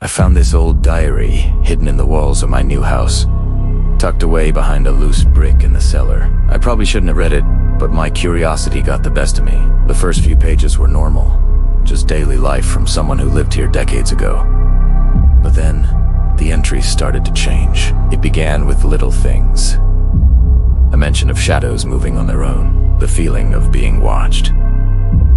I found this old diary hidden in the walls of my new house, tucked away behind a loose brick in the cellar. I probably shouldn't have read it, but my curiosity got the best of me. The first few pages were normal, just daily life from someone who lived here decades ago. But then, the entries started to change. It began with little things. A mention of shadows moving on their own, the feeling of being watched.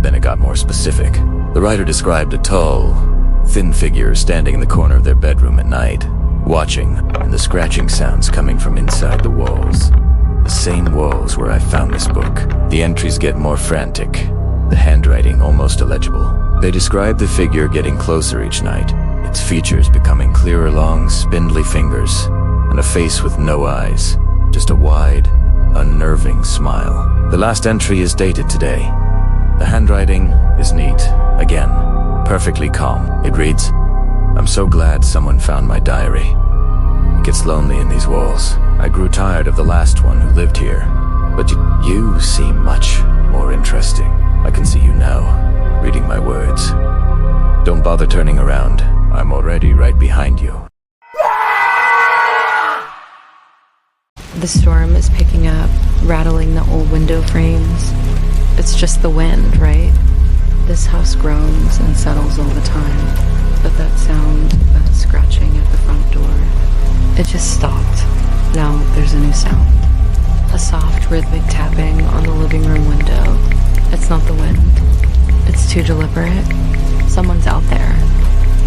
Then it got more specific. The writer described a tall, thin figure standing in the corner of their bedroom at night, watching, and the scratching sounds coming from inside the walls. The same walls where I found this book. The entries get more frantic, the handwriting almost illegible. They describe the figure getting closer each night, its features becoming clearer, long, spindly fingers, and a face with no eyes, just a wide, unnerving smile. The last entry is dated today. The handwriting is neat, again, perfectly calm. It reads, "I'm so glad someone found my diary. It gets lonely in these walls. I grew tired of the last one who lived here, but you seem much more interesting. I can see you now, reading my words. Don't bother turning around. I'm already right behind you." The storm is picking up, rattling the old window frames. It's just the wind, right? This house groans and settles all the time, but that sound, that scratching at the front door, it just stopped. Now there's a new sound. A soft, rhythmic tapping on the living room window. It's not the wind. It's too deliberate. Someone's out there.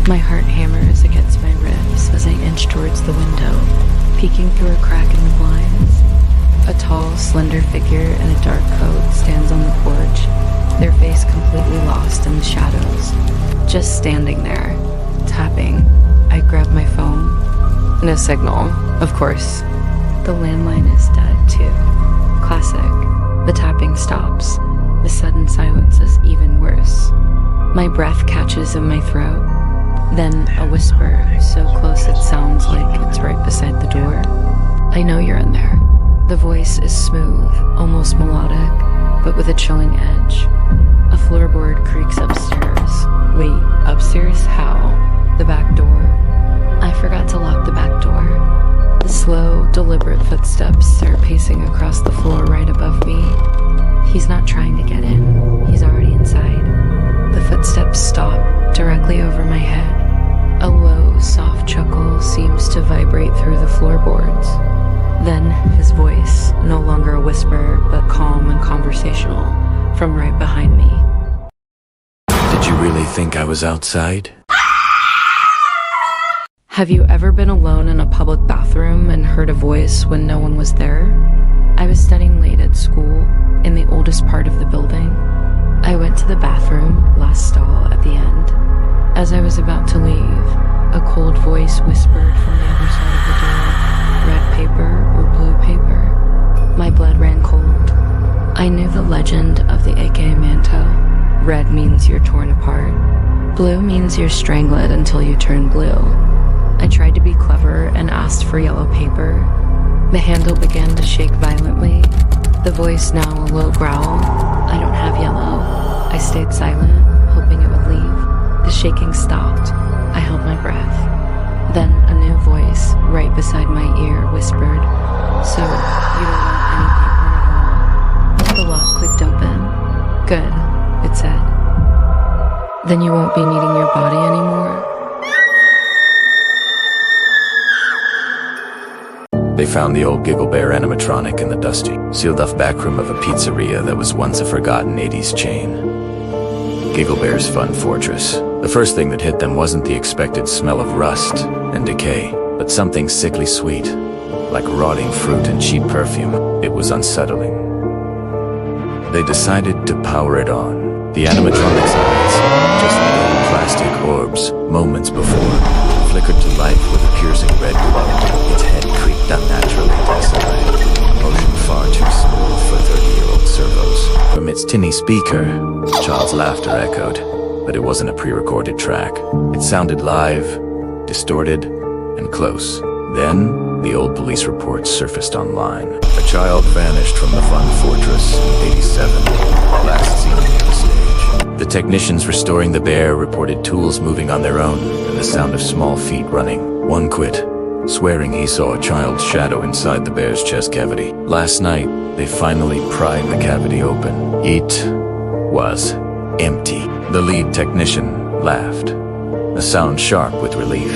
My heart hammers against my ribs as I inch towards the window, peeking through a crack in the blinds. A tall, slender figure in a dark coat stands on the porch, their face completely lost in the shadows. Just standing there, tapping. I grab my phone. No signal, of course. The landline is dead, too. Classic. The tapping stops. The sudden silence is even worse. My breath catches in my throat. Then a whisper, so close it sounds like it's right beside the door. "I know you're in there." The voice is smooth, almost melodic, but with a chilling edge. A floorboard creaks upstairs. Wait, upstairs? How? The back door. I forgot to lock the back door. The slow, deliberate footsteps start pacing across the floor right above me. He's not trying to get in. He's already inside. The footsteps stop directly over my head. A low, soft chuckle seems to vibrate through the floorboards. Then his voice, no longer a whisper, but calm and conversational, from right behind me. "Did you really think I was outside?" Have you ever been alone in a public bathroom and heard a voice when no one was there? I was studying late at school, in the oldest part of the building. I went to the bathroom, last stall at the end. As I was about to leave, a cold voice whispered from the other side of the door, "Red paper or blue paper?" My blood ran cold. I knew the legend of the Aka Manto. Red means you're torn apart. Blue means you're strangled until you turn blue. I tried to be clever and asked for yellow paper. The handle began to shake violently, the voice now a low growl. "I don't have yellow." I stayed silent, hoping it would leave. The shaking stopped. I held my breath. Then a new voice, right beside my ear, whispered, "So, you don't want any paper at all?" The lock clicked open. "Good," it said. "Then you won't be needing your body anymore?" They found the old Giggle Bear animatronic in the dusty, sealed-off backroom of a pizzeria that was once a forgotten 80s chain. Giggle Bear's fun fortress. The first thing that hit them wasn't the expected smell of rust and decay, but something sickly sweet, like rotting fruit and cheap perfume. It was unsettling. They decided to power it on. The animatronic's eyes, just little plastic orbs, moments before, flickered to life with a piercing red glow. Its head creaked unnaturally to the side, motion far too smooth for 30-year-old servos. From its tinny speaker, a child's laughter echoed, but it wasn't a pre-recorded track. It sounded live, distorted, and close. Then, the old police reports surfaced online. A child vanished from the fun fortress in '87, last seen near the stage. The technicians restoring the bear reported tools moving on their own and the sound of small feet running. One quit, swearing he saw a child's shadow inside the bear's chest cavity. Last night, they finally pried the cavity open. It was empty. The lead technician laughed, a sound sharp with relief.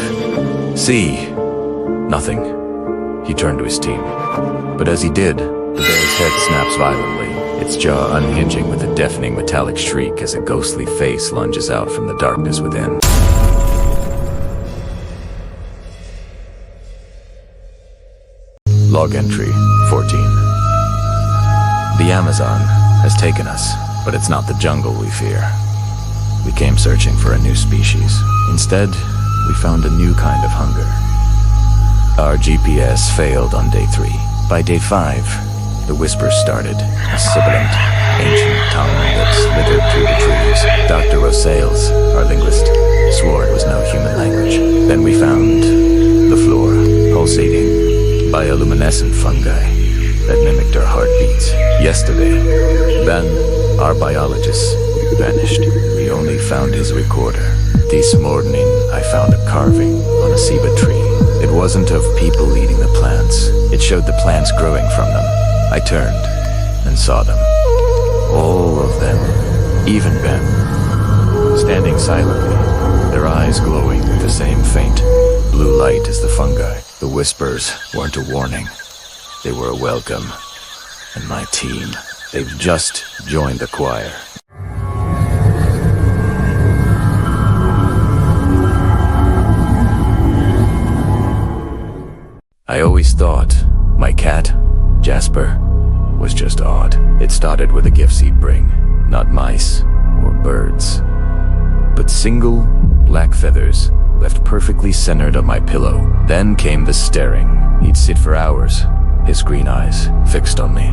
See? Nothing. He turned to his team. But as he did, the bear's head snaps violently, its jaw unhinging with a deafening metallic shriek as a ghostly face lunges out from the darkness within. Log entry 14. The Amazon has taken us, but it's not the jungle we fear. We came searching for a new species. Instead, we found a new kind of hunger. Our GPS failed on day 3. By day 5, the whispers started, a sibilant, ancient tongue that slithered through the trees. Dr. Rosales, our linguist, swore it was no human language. Then we found the floor, pulsating bioluminescent fungi that mimicked our heartbeats. Yesterday, Ben, our biologist, vanished. We only found his recorder. This morning, I found a carving on a ceiba tree. It wasn't of people eating the plants. It showed the plants growing from them. I turned and saw them. All of them. Even Ben. Standing silently, their eyes glowing with the same faint blue light as the fungi. The whispers weren't a warning. They were a welcome. And my team, they've just joined the choir. I always thought my cat, Jasper, was just odd. It started with the gifts he'd bring, not mice or birds, but single black feathers left perfectly centered on my pillow. Then came the staring. He'd sit for hours, his green eyes fixed on me.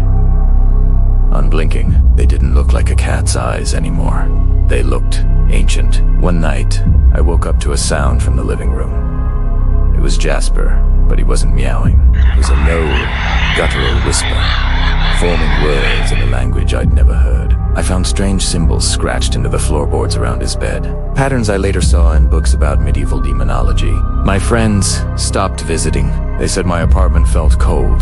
Unblinking, they didn't look like a cat's eyes anymore. They looked ancient. One night, I woke up to a sound from the living room. It was Jasper, but he wasn't meowing. It was a low, guttural whisper, forming words in a language I'd never heard. I found strange symbols scratched into the floorboards around his bed, patterns I later saw in books about medieval demonology. My friends stopped visiting. They said my apartment felt cold,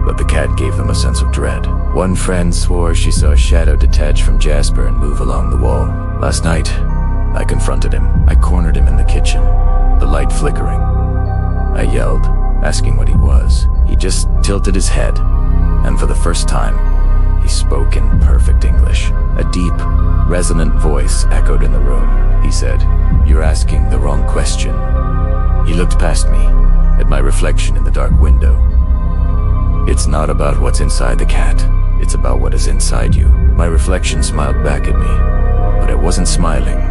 but the cat gave them a sense of dread. One friend swore she saw a shadow detach from Jasper and move along the wall. Last night, I confronted him. I cornered him in the kitchen, the light flickering. I yelled, asking what he was. He just tilted his head, and for the first time, he spoke in perfect English. A deep, resonant voice echoed in the room. He said, "You're asking the wrong question." He looked past me, at my reflection in the dark window. It's not about what's inside the cat. It's about what is inside you. My reflection smiled back at me, but it wasn't smiling.